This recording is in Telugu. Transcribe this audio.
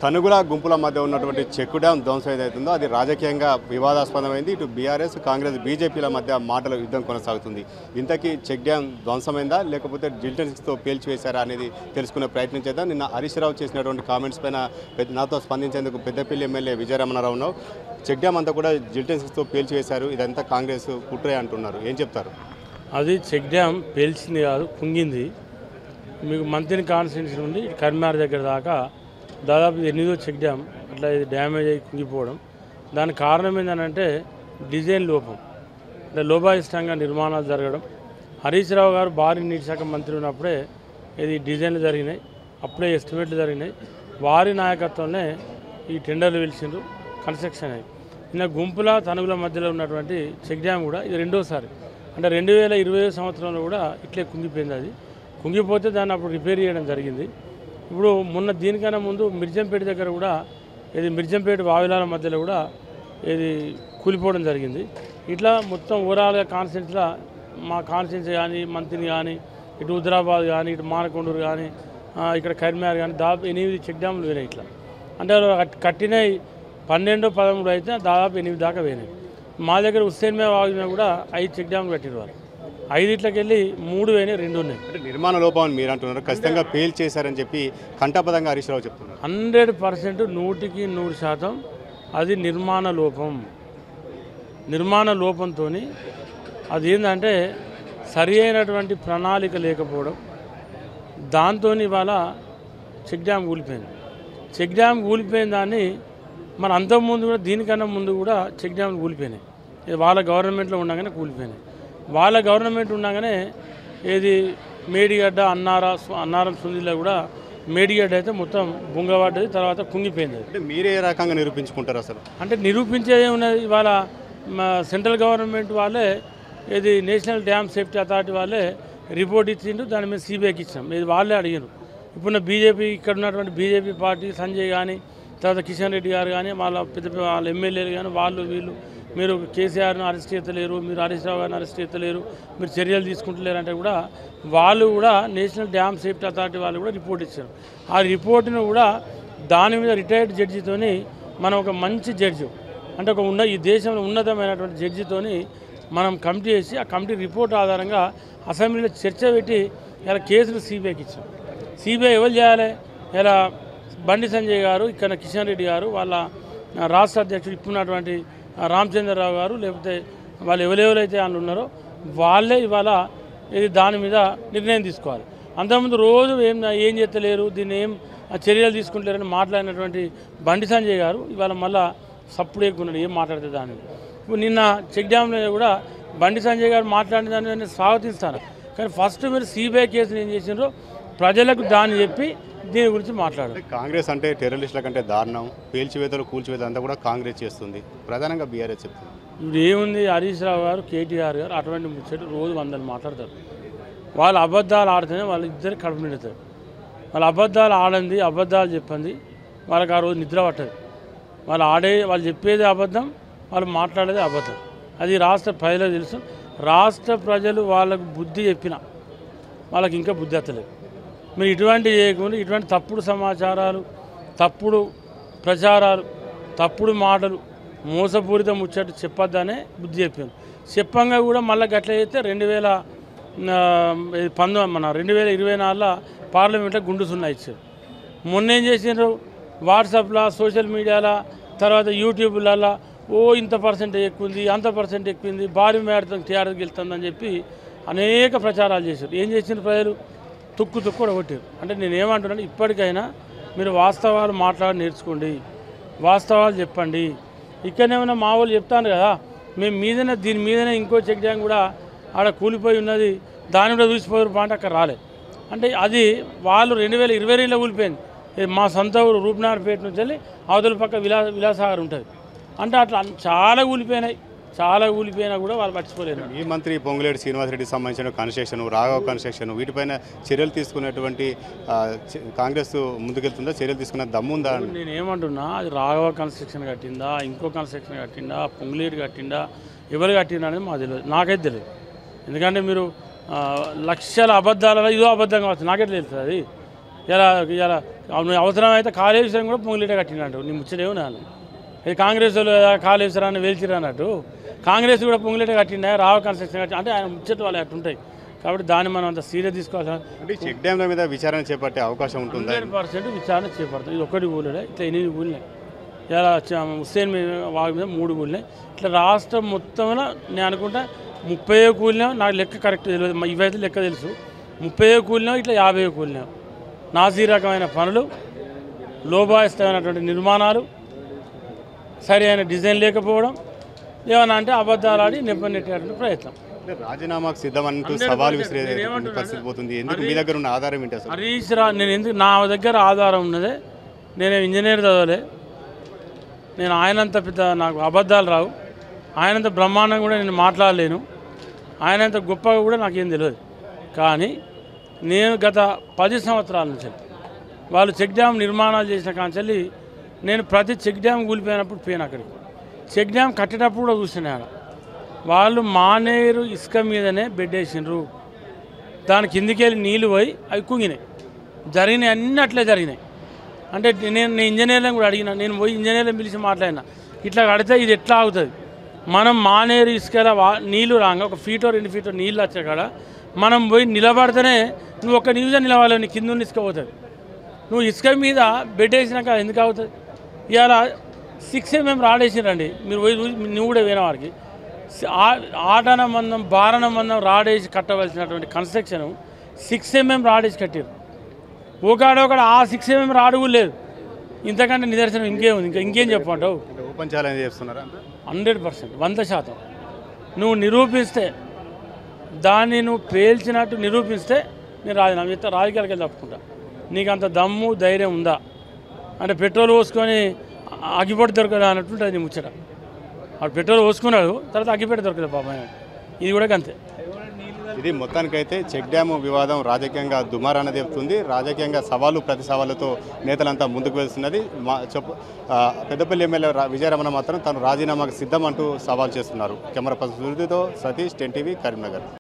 తనుగుల గుంపుల మధ్య ఉన్నటువంటి చెక్ డ్యాం ధ్వంసం ఏదైతుందో అది రాజకీయంగా వివాదాస్పదమైంది. ఇటు బీఆర్ఎస్ కాంగ్రెస్ బీజేపీల మధ్య మాటల యుద్ధం కొనసాగుతుంది. ఇంతకీ చెక్ డ్యాం ధ్వంసమైందా లేకపోతే జిల్టెన్స్తో పేల్చివేశారా అనేది తెలుసుకునే ప్రయత్నం చేద్దాం. నిన్న హరీష్ రావు చేసినటువంటి కామెంట్స్ పైన నాతో స్పందించేందుకు Peddapalli MLA Vijayaramanarao check dam అంతా కూడా జిల్టెన్స్తో పేల్చివేశారు, ఇదంతా కాంగ్రెస్ కుట్రే అంటున్నారు. ఏం చెప్తారు? అది చెక్ డ్యాం పేల్చింది కాదు, కుంగింది. మీకు మంత్రిని కాన్స్టిట్యూన్సీ నుండి కర్మార్ దగ్గర దాకా దాదాపు 8వ చెక్ డ్యాం అట్లా ఇది డ్యామేజ్ అయ్యి కుంగిపోవడం. దానికి కారణం ఏంటంటే డిజైన్ లోపం, అంటే లోపాయిష్టంగా నిర్మాణాలు జరగడం. హరీష్ రావు గారు భారీ నీటి శాఖ మంత్రి ఉన్నప్పుడే ఇది డిజైన్లు జరిగినాయి, అప్పుడే ఎస్టిమేట్లు జరిగినాయి. వారి నాయకత్వంలో ఈ టెండర్లు పిలిచిండ్రు, కన్స్ట్రక్షన్ అయ్యి. నిన్న గుంపుల తనుగుల మధ్యలో ఉన్నటువంటి చెక్ డ్యాం కూడా ఇది రెండోసారి, అంటే 2020 సంవత్సరంలో కూడా ఇట్లే కుంగిపోయింది. అది కుంగిపోతే దాన్ని అప్పుడు రిపేర్ చేయడం జరిగింది. ఇప్పుడు మొన్న దీనికన్నా ముందు మిర్జంపేట దగ్గర కూడా ఇది మిర్జంపేట వావిలాల మధ్యలో కూడా ఇది కూలిపోవడం జరిగింది. ఇట్లా మొత్తం ఓవరాల్గా కాన్స్టిట్యూన్సీలో మా కాన్స్టిట్యూన్సీ కానీ మంత్రిని కానీ ఇటు హుజరాబాద్ కానీ ఇటు మానకొండూరు కానీ ఇక్కడ కరీంనగర్ కానీ దాదాపు 8 చెక్ డ్యాములు పోయినాయి. ఇట్లా అంటే కట్టినవి 12, 13 అయితే దాదాపు 8 దాకా పోయినాయి. మా దగ్గర హుస్సేన్ మే వాగు మీద కూడా 5 చెక్ డ్యాములు కట్టిన వాళ్ళు, 5 వెళ్ళి 3 పోయినాయి, 2 ఉన్నాయి. అంటే నిర్మాణ లోపం అని మీరు అంటున్నారు, ఖచ్చితంగా పేల్ చేశారని చెప్పి కంఠపదంగా హరీష్ రావు చెప్తున్నారు. 100% 100% అది నిర్మాణ లోపం. నిర్మాణ లోపంతో అది ఏంటంటే సరి అయినటువంటి ప్రణాళిక లేకపోవడం, దాంతో ఇవాళ చెక్ డ్యామ్ కూలిపోయింది. చెక్ డ్యామ్ కూలిపోయిన దాన్ని మన అంతకుముందు కూడా దీనికన్నా ముందు కూడా చెక్ డ్యామ్లు కూలిపోయినాయి. వాళ్ళ గవర్నమెంట్లో ఉండగానే కూలిపోయినాయి. వాళ్ళ గవర్నమెంట్ ఉండగానే ఏది మేడిగడ్డ అన్నారం సుందిలో కూడా మేడిగడ్డ అయితే మొత్తం బుంగబడ్డది, తర్వాత కుంగిపోయింది. అంటే మీరే రకంగా నిరూపించుకుంటారు అసలు? అంటే నిరూపించేది ఉన్నది, ఇవాళ సెంట్రల్ గవర్నమెంట్ వాళ్ళే ఇది నేషనల్ డ్యామ్ సేఫ్టీ అథారిటీ వాళ్ళే రిపోర్ట్ ఇచ్చిండు, దాని మీద సిబిఐకి ఇచ్చాం. ఇది వాళ్ళే అడిగారు. ఇప్పుడు బీజేపీ ఇక్కడ ఉన్నటువంటి బీజేపీ పార్టీ సంజయ్ కానీ తర్వాత కిషన్ రెడ్డి గారు కానీ వాళ్ళ ఎమ్మెల్యేలు కానీ వాళ్ళు వీళ్ళు మీరు కేసీఆర్ను అరెస్ట్ చేస్తలేరు, మీరు హరీష్ రావు గారిని అరెస్ట్ చేస్తలేరు, మీరు చర్యలు తీసుకుంటలేరు అంటే కూడా వాళ్ళు కూడా నేషనల్ డ్యామ్ సేఫ్టీ అథారిటీ వాళ్ళు కూడా రిపోర్ట్ ఇచ్చారు. ఆ రిపోర్ట్ను కూడా దాని మీద రిటైర్డ్ జడ్జితోని మనం ఒక మంచి జడ్జి అంటే ఈ దేశంలో ఉన్నతమైనటువంటి జడ్జితోని మనం కమిటీ వేసి ఆ కమిటీ రిపోర్ట్ ఆధారంగా అసెంబ్లీలో చర్చ పెట్టి ఇలా కేసులు సిబిఐకి ఇచ్చాం. సిబిఐ ఎవరు చేయాలి? ఇలా బండి సంజయ్ గారు, ఇక్కడ కిషన్ రెడ్డి గారు, వాళ్ళ రాష్ట్ర అధ్యక్షుడు ఇప్పుడున్నటువంటి రామచంద్రరావు గారు, లేకపోతే వాళ్ళు ఎవరెవరైతే వాళ్ళు ఉన్నారో వాళ్ళే ఇవాళ ఇది దాని మీద నిర్ణయం తీసుకోవాలి. అంతకుముందు రోజు ఏం చేస్తలేరు, దీన్ని ఏం చర్యలు తీసుకుంటలేరని మాట్లాడినటువంటి బండి సంజయ్ గారు ఇవాళ మళ్ళీ సప్పుడు ఎక్కున్నాడు, ఏం మాట్లాడితే దాని. ఇప్పుడు నిన్న చెక్ డ్యామ్లో కూడా బండి సంజయ్ గారు మాట్లాడిన దాన్ని నేను స్వాగతిస్తాను. కానీ ఫస్ట్ మీరు సిబిఐ కేసుని ఏం చేసినారో ప్రజలకు దాన్ని చెప్పి దీని గురించి మాట్లాడారు. కాంగ్రెస్ అంటే టెర్రరిస్టుల కంటే దారుణం, పేల్చివేతలు కూల్చివేతలు అంతా కూడా కాంగ్రెస్ చేస్తుంది, ప్రధానంగా బీఆర్ఎస్ చెప్తుంది. ఇప్పుడు ఏముంది, హరీష్ రావు గారు, కేటీఆర్ గారు అటువంటి ముచ్చట్లు రోజు 100 మాట్లాడతారు. వాళ్ళు అబద్ధాలు ఆడితేనే వాళ్ళు ఇద్దరు కడుపు నిండుతారు. వాళ్ళు అబద్ధాలు ఆడంది, అబద్ధాలు చెప్పింది వాళ్ళకి ఆ రోజు నిద్ర పట్టదు. వాళ్ళు చెప్పేది అబద్ధం, వాళ్ళు మాట్లాడేది అబద్ధం. అది రాష్ట్ర ప్రజలకు తెలుసు. రాష్ట్ర ప్రజలు వాళ్ళకు బుద్ధి చెప్పినా వాళ్ళకి ఇంకా బుద్ధి ఎత్తలేదు. మీరు ఇటువంటివి చేయకుండా ఇటువంటి తప్పుడు సమాచారాలు, తప్పుడు ప్రచారాలు, తప్పుడు మాటలు, మోసపూరిత ముచ్చట్టు చెప్పొద్దనే బుద్ధి చెప్పాను. చెప్పంగా కూడా మళ్ళీ గట్ల అయితే 2024 పార్లమెంట్లో గుండు సున్నా ఇచ్చారు. మొన్న ఏం చేసినారు, వాట్సాప్లో, సోషల్ మీడియాలో, తర్వాత యూట్యూబ్లలో ఇంత పర్సెంటేజ్ ఎక్కువ ఉంది, అంత పర్సెంట్ ఎక్కువ, భారీ మేడతో టీఆర్ఎస్కి వెళ్తుందని చెప్పి అనేక ప్రచారాలు చేశారు. ఏం చేసిన ప్రజలు తుక్కు కూడా కొట్టారు. అంటే నేనేమంటున్నాను, ఇప్పటికైనా మీరు వాస్తవాలు మాట్లాడి నేర్చుకోండి, వాస్తవాలు చెప్పండి. ఇక్కడనేమన్నా మా వాళ్ళు చెప్తాను కదా, మేము దీని మీదనే ఇంకో చెక్ డ్యాం కూడా ఆడ కూలిపోయి ఉన్నది, దాని కూడా చూసిపోయారు పాంట అక్కడ రాలే. అంటే అది వాళ్ళు 2022లో కూలిపోయింది. మా సొంత ఊరు రూప్నార్పేట నుంచి వెళ్ళి అవతల పక్క విలాసాగర్ ఉంటుంది. అంటే అట్లా చాలా కూలిపోయినా కూడా వాళ్ళు పట్టించుకోలేరు. ఈ మంత్రి పొంగులేటి శ్రీనివాసరెడ్డికి సంబంధించిన కన్స్ట్రక్షన్, రాఘవ్ కన్స్ట్రక్షన్, వీటిపైన చర్యలు తీసుకునేటువంటి కాంగ్రెస్ ముందుకెళ్తుందా? చర్యలు తీసుకునే దమ్ముందా? నేను ఏమంటున్నా, అది రాఘవ కన్స్ట్రక్షన్ కట్టిందా, ఇంకో కన్స్ట్రక్షన్ కట్టిందా, పొంగులేటి కట్టిందా, ఎవరు కట్టిందా అనేది మాకు తెలియదు, నాకైతే తెలియదు. ఎందుకంటే మీరు లక్షల అబద్ధాలలో ఇదో అబద్ధంగా వస్తుంది, నాకైతే తెలుస్తుంది. అది ఇలా ఇలా అవసరమైతే కాళేశ్వరం కూడా పొంగులేట కట్టినట్టు నీ ముచ్చటేమో నాన్న ఇది కాంగ్రెస్ వాళ్ళు కాళేశ్వరాన్ని వేల్చిరు అన్నట్టు కాంగ్రెస్ కూడా పొంగులేట కట్టిండే రావ కన్స్ట్రక్షన్ కట్టి అంటే ఆయన ముచ్చట్లు వాళ్ళు అట్టుంటాయి కాబట్టి దాన్ని మనం అంత సీరియస్ తీసుకోవాల్సిన అంటే చెక్ డ్యాంల మీద విచారణ చేపట్టే అవకాశం ఉంటుంది. 100% విచారణ చేపడతాం. ఇది ఒకటి ఊళ్ళే ఇట్లా 8 ఊళ్ళే ఇలా హుస్సేన్ వాగు మీద 3 ఊళ్ళే ఇట్లా రాష్ట్రం మొత్తంలో నేను అనుకుంటా 30 కూలినాం. నాకు లెక్క కరెక్ట్ తెలియదు, ఇవైతే లెక్క తెలుసు. 30 కూలినాం, ఇట్లా 50 కూలినాం. నాసీ రకమైన పనులు, లోభాయిస్తమైనటువంటి నిర్మాణాలు, సరి అయిన డిజైన్ లేకపోవడం, ఏమన్నా అంటే అబద్ధాలు ఆడి నెట్టేటువంటి ప్రయత్నం. రాజీనామాకు సిద్ధమంటూ సవాల్ విసిరే పరిస్థితి పోతుంది. ఎందుకు మీ దగ్గర ఉన్న ఆధారం ఏంటి అసలు? హరీష్ రావు నేను ఎందుకు నా దగ్గర ఆధారం ఉన్నదే, నేను ఇంజనీర్ చదవలే, నేను ఆయనంత పెద్ద నాకు అబద్ధాలు రావు, ఆయనంత బ్రహ్మాండం కూడా నేను మాట్లాడలేను, ఆయనంత గొప్పగా కూడా నాకేం తెలియదు. కానీ నేను గత 10 సంవత్సరాల నుంచి వాళ్ళు చెక్ డ్యామ్ నిర్మాణాలు చేసిన కాంచెల్లి నేను ప్రతి చెక్ డ్యామ్ కూలిపోయినప్పుడు పోయిన అక్కడికి చెక్ డ్యామ్ కట్టేటప్పుడు కూడా చూసినా ఆడ వాళ్ళు మానేరు ఇసుక మీదనే బెడ్ వేసిండ్రు. దాని కిందికి వెళ్ళి నీళ్ళు పోయి అవి కుంగినాయి. జరిగినాయి, అన్నీ అట్లే జరిగినాయి. అంటే నేను ఇంజనీర్లను కూడా అడిగినా, నేను పోయి ఇంజనీర్లను పిలిచి మాట్లాడినా, ఇట్లా కడితే ఇది ఎట్లా అవుతుంది, మనం మానేరు ఇసుకల నీళ్ళు రాగా 1 ఫీటో 2 ఫీటో నీళ్ళు వచ్చే కాడ మనం పోయి నిలబడితేనే నువ్వు ఒక్క నిమిషం నిలవాలి, నీ కింద ఇసుక పోతుంది. నువ్వు ఇసుక మీద బెడ్ వేసినాక ఎందుకు అవుతుంది? ఇవాళ 6 mm రాడేసిరండి, మీరు పోయి నువ్వు కూడా పోయిన వారికి ఆటన మందం బారణ మందం రాడేసి కట్టవలసినటువంటి కన్స్ట్రక్షన్ 6 mm రాడేసి కట్టారు. ఒకడొకడు ఆ 6 mm రాడు కూడా లేదు. ఇంతకంటే నిదర్శనం ఇంకేముంది? ఇంకేం చెప్పమంటావు? ఓపెన్ ఛాలెంజ్ చేస్తున్నారా? 100%, 100%. నువ్వు నిరూపిస్తే, దాన్ని నువ్వు పేల్చినట్టు నిరూపిస్తే నేను రాజీనామా చేస్తా, రాజకీయాలకి వెళ్ళి తప్పుకుంటా. నీకు అంత దమ్ము ధైర్యం ఉందా అంటే పెట్రోల్ పోసుకొని అగ్గిపెట్టి దొరకదా అన్నట్టుంటుంది నీ ముచ్చట. వాడు పెట్రోల్ పోసుకున్నాడు, తర్వాత అగ్గిపెట్టి దొరకదు పాపం. ఇది కూడా అంతే. ఇది మొత్తానికైతే చెక్ డ్యాము వివాదం రాజకీయంగా దుమారాన్ని చెప్తుంది. రాజకీయంగా సవాలు ప్రతి సవాళ్ళతో నేతలంతా ముందుకు వెళ్తున్నది. పెద్దపల్లి ఎమ్మెల్యే విజయరమణ మాత్రం తను రాజీనామాకు సిద్ధం అంటూ సవాల్ చేస్తున్నారు. Camera person Satish, 10 TV, Karimnagar.